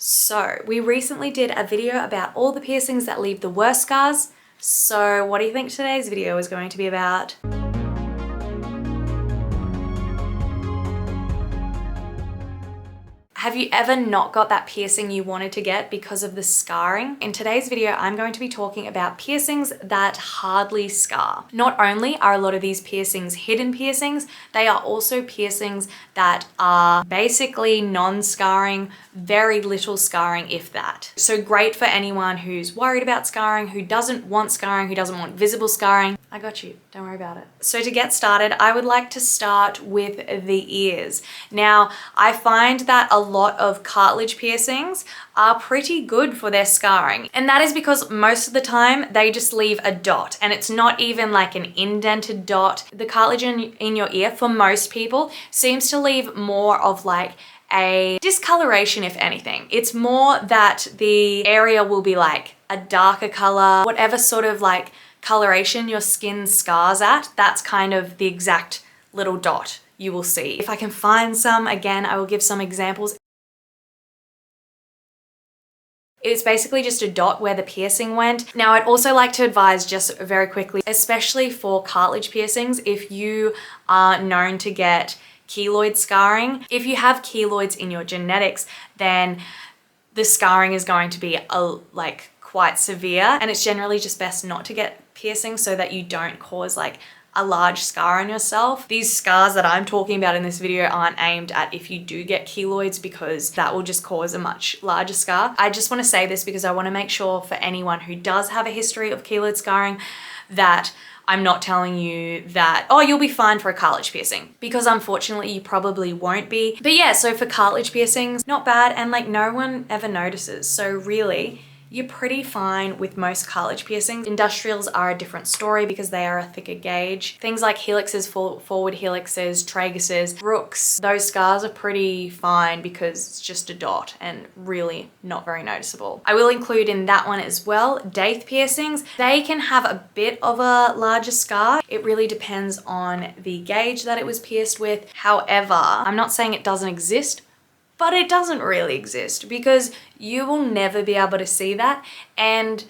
So we recently did a video about all the piercings that leave the worst scars. So what do you think today's video is going to be about? Have you ever not got that piercing you wanted to get because of the scarring? In today's video, I'm going to be talking about piercings that hardly scar. Not only are a lot of these piercings hidden piercings, they are also piercings that are basically non-scarring, very little scarring if that. So great for anyone who's worried about scarring, who doesn't want scarring, who doesn't want visible scarring. I got you, don't worry about it. So to get started, I would like to start with the ears. Now, I find that a lot of cartilage piercings are pretty good for their scarring. And that is because most of the time they just leave a dot, and it's not even like an indented dot. The cartilage in your ear, for most people, seems to leave more of like a discoloration, if anything. It's more that the area will be like a darker color, whatever sort of like coloration your skin scars at, that's kind of the exact little dot you will see. If I can find some, again, I will give some examples. It's basically just a dot where the piercing went. Now, I'd also like to advise just very quickly, especially for cartilage piercings, if you are known to get keloid scarring, if you have keloids in your genetics, then the scarring is going to be like quite severe, and it's generally just best not to get piercing so that you don't cause like a large scar on yourself. These scars that I'm talking about in this video aren't aimed at if you do get keloids, because that will just cause a much larger scar. I just want to say this because I want to make sure for anyone who does have a history of keloid scarring that I'm not telling you that, oh, you'll be fine for a cartilage piercing, because unfortunately you probably won't be. But yeah, so for cartilage piercings, not bad, and like no one ever notices. So really, you're pretty fine with most cartilage piercings. Industrials are a different story because they are a thicker gauge. Things like helixes, forward helixes, traguses, brooks, those scars are pretty fine because it's just a dot and really not very noticeable. I will include in that one as well, daith piercings. They can have a bit of a larger scar. It really depends on the gauge that it was pierced with. However, I'm not saying it doesn't exist, but it doesn't really exist because you will never be able to see that, and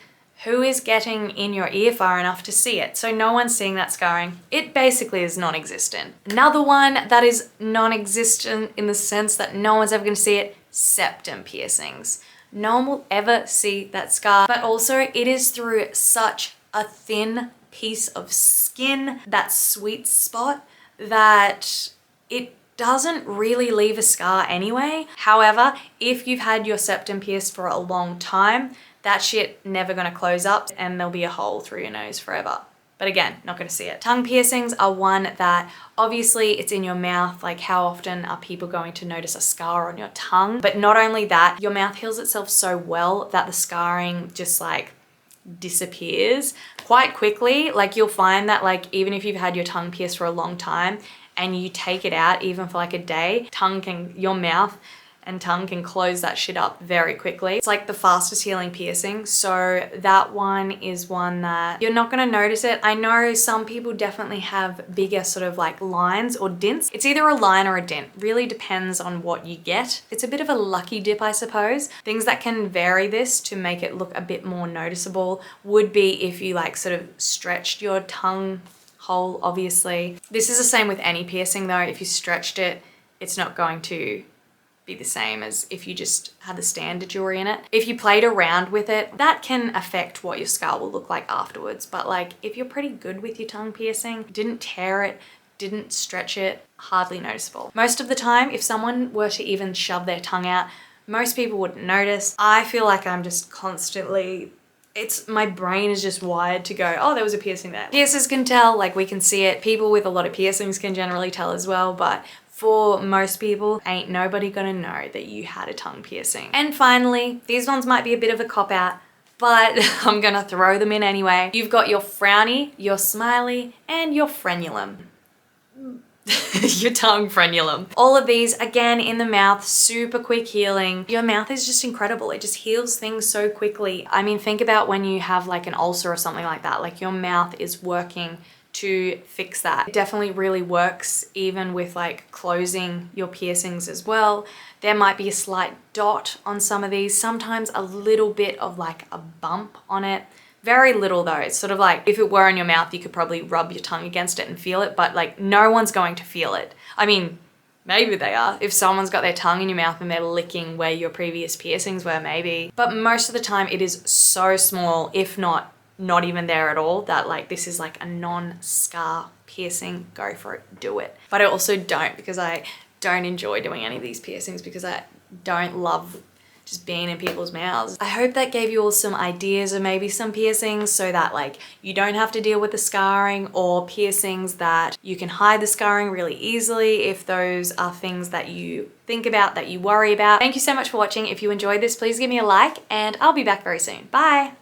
who is getting in your ear far enough to see it? So no one's seeing that scarring. It basically is non-existent. Another one that is non-existent in the sense that no one's ever gonna see it, septum piercings. No one will ever see that scar, but also it is through such a thin piece of skin, that sweet spot, that it doesn't really leave a scar anyway. However, if you've had your septum pierced for a long time, that shit never gonna close up and there'll be a hole through your nose forever. But again, not gonna see it. Tongue piercings are one that obviously it's in your mouth. Like, how often are people going to notice a scar on your tongue? But not only that, your mouth heals itself so well that the scarring just like disappears quite quickly. Like, you'll find that like even if you've had your tongue pierced for a long time and you take it out even for like a day, your mouth and tongue can close that shit up very quickly. It's like the fastest healing piercing. So that one is one that you're not gonna notice it. I know some people definitely have bigger sort of like lines or dints. It's either a line or a dint. Really depends on what you get. It's a bit of a lucky dip, I suppose. Things that can vary this to make it look a bit more noticeable would be if you like sort of stretched your tongue hole, obviously. This is the same with any piercing though. If you stretched it, it's not going to be the same as if you just had the standard jewelry in it. If you played around with it, that can affect what your scar will look like afterwards. But like, if you're pretty good with your tongue piercing, didn't tear it, didn't stretch it, hardly noticeable. Most of the time, if someone were to even shove their tongue out, most people wouldn't notice. I feel like I'm just constantly, my brain is just wired to go, oh, there was a piercing there. Piercers can tell, like we can see it. People with a lot of piercings can generally tell as well, but for most people, ain't nobody gonna know that you had a tongue piercing. And finally, these ones might be a bit of a cop out, but I'm gonna throw them in anyway. You've got your frowny, your smiley, and your frenulum. Your tongue frenulum. All of these, again, in the mouth, super quick healing. Your mouth is just incredible. It just heals things so quickly. I mean, think about when you have like an ulcer or something like that. Like, your mouth is working to fix that. It definitely really works even with like closing your piercings as well. There might be a slight dot on some of these, sometimes a little bit of like a bump on it. Very little though. It's sort of like if it were in your mouth, you could probably rub your tongue against it and feel it, but like no one's going to feel it. I mean, maybe they are. If someone's got their tongue in your mouth and they're licking where your previous piercings were, maybe. But most of the time it is so small, if not even there at all, that like this is like a non-scar piercing. Go for it, do it. But I also don't, because I don't enjoy doing any of these piercings because I don't love just being in people's mouths. I hope that gave you all some ideas of maybe some piercings so that like you don't have to deal with the scarring, or piercings that you can hide the scarring really easily if those are things that you think about, that you worry about. Thank you so much for watching. If you enjoyed this, please give me a like and I'll be back very soon. Bye.